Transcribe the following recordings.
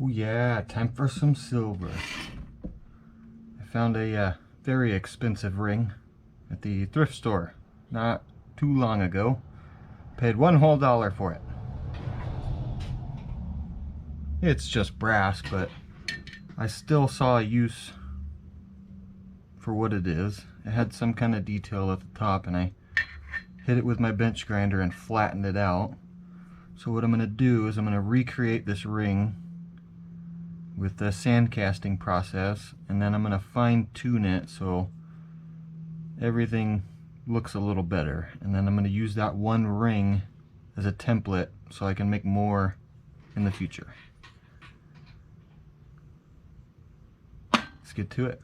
Oh yeah, time for some silver. I found a very expensive ring at the thrift store not too long ago. Paid $1 for it. It's just brass, but I still saw a use for what it is. It had some kind of detail at the top, and I hit it with my bench grinder and flattened it out. So what I'm going to do is I'm going to recreate this ring with the sand casting process, and then I'm going to fine tune it so everything looks a little better. And then I'm going to use that one ring as a template so I can make more in the future. Let's get to it.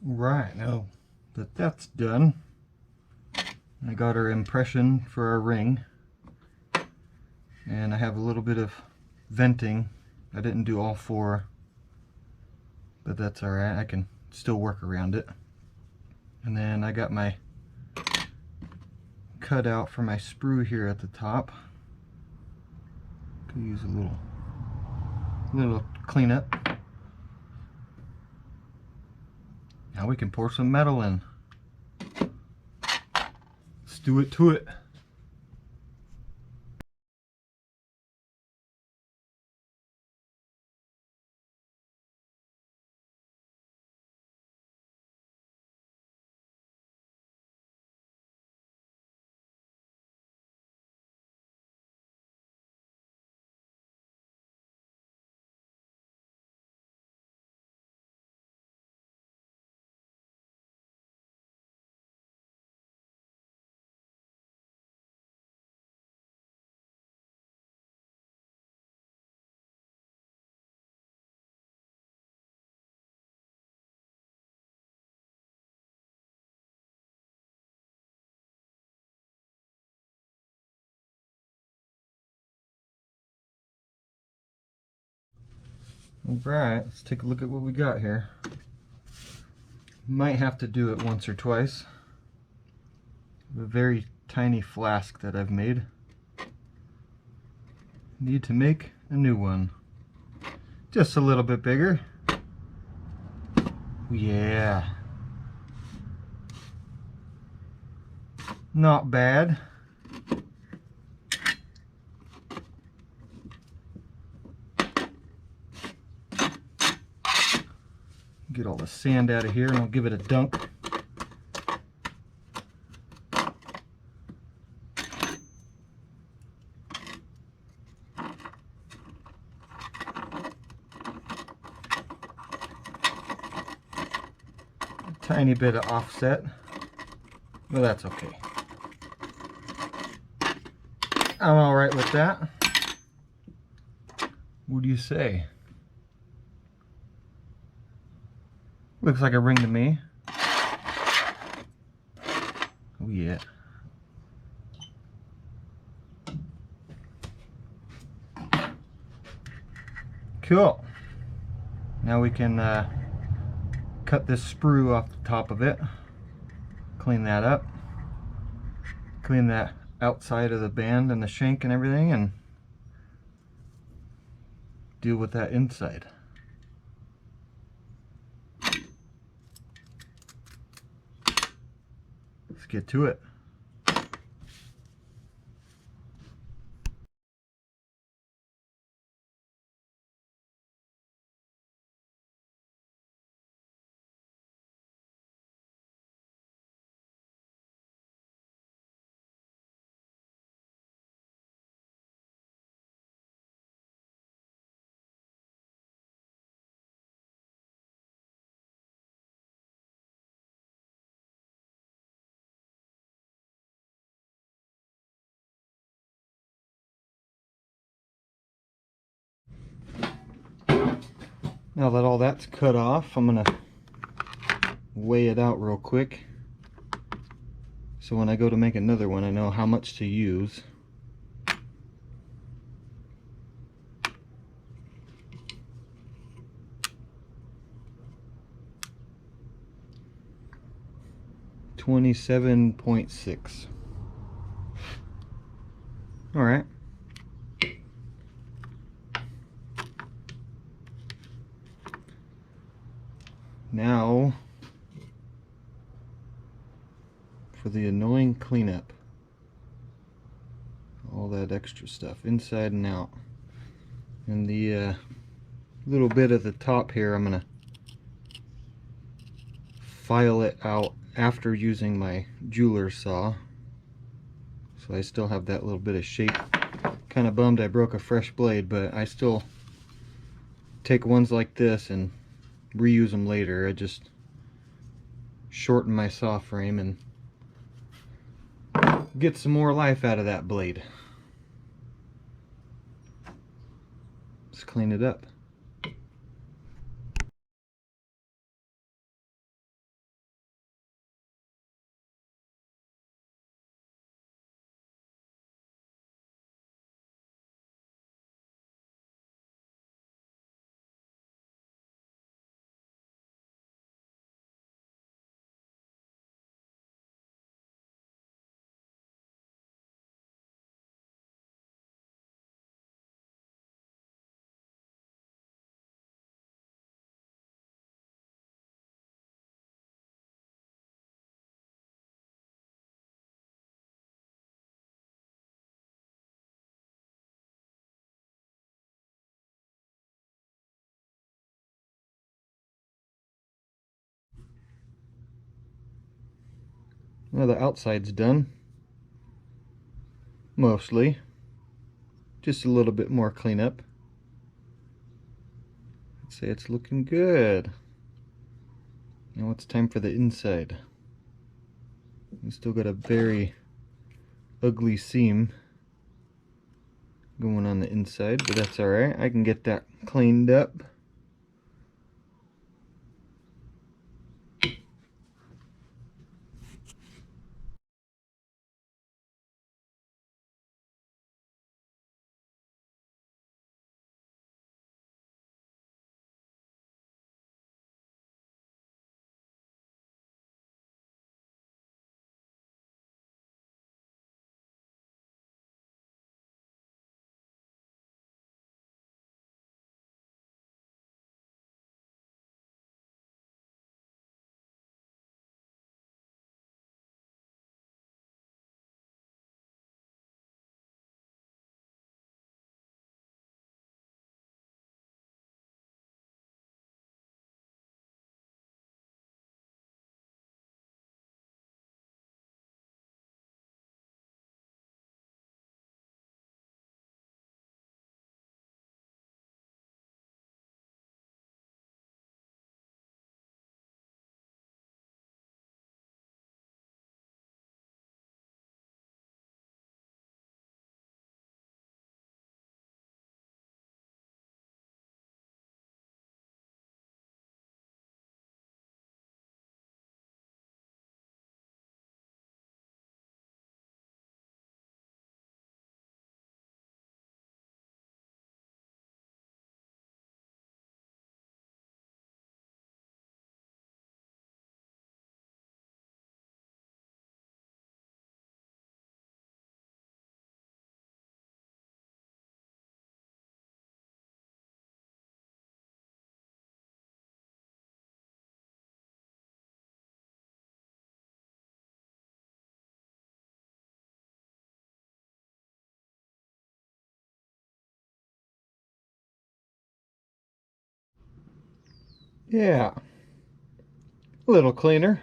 Right, now that that's done, I got our impression for our ring, and I have a little bit of venting. I didn't do all four, but that's alright, I can still work around it. And then I got my cutout for my sprue here at the top. Could use a little cleanup. Now we can pour some metal in. Let's do it to it. Alright, let's take a look at what we got here. Might have to do it once or twice. A very tiny flask that I've made. Need to make a new one. Just a little bit bigger. Yeah. Not bad. Get all the sand out of here and I'll give it a dunk. A tiny bit of offset. but that's okay. I'm all right with that. What do you say? Looks like a ring to me. Oh yeah. Cool. Now we can cut this sprue off the top of it. Clean that up. Clean that outside of the band and the shank and everything, and deal with that inside. Let's get to it. Now that all that's cut off, I'm gonna weigh it out real quick, so when I go to make another one I know how much to use. $27.6. All right. Now for the annoying cleanup. All that extra stuff inside and out. And the little bit at the top here, I'm gonna file it out after using my jeweler's saw. So I still have that little bit of shape. Kind of bummed I broke a fresh blade, but I still take ones like this and reuse them later. I just shorten my saw frame and get some more life out of that blade. Let's clean it up. Well, the outside's done. Mostly. Just a little bit more cleanup. I'd say it's looking good. Now it's time for the inside. We still got a very ugly seam going on the inside, but that's alright. I can get that cleaned up. Yeah, a little cleaner.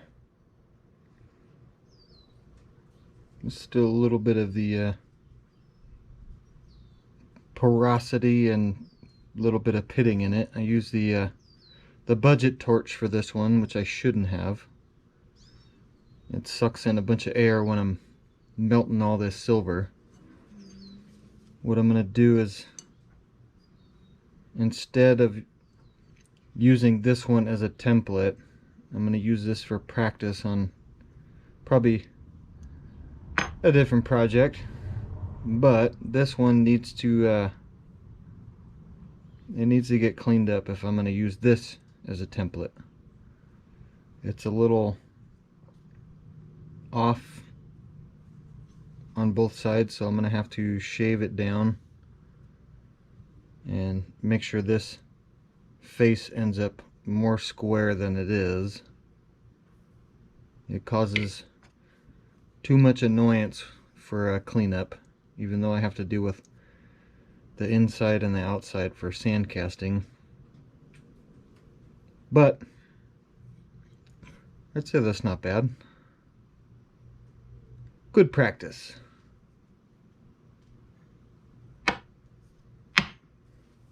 There's still a little bit of the porosity and a little bit of pitting in it. I use the budget torch for this one, which I shouldn't have. It sucks in a bunch of air when I'm melting all this silver. What I'm going to do is, instead of using this one as a template, I'm going to use this for practice on probably a different project. But this one needs to it needs to get cleaned up if I'm going to use this as a template. It's a little off on both sides, so I'm going to have to shave it down and make sure this face ends up more square than it is. It causes too much annoyance for a cleanup, even though I have to deal with the inside and the outside for sand casting. But I'd say that's not bad. Good practice.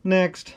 Next.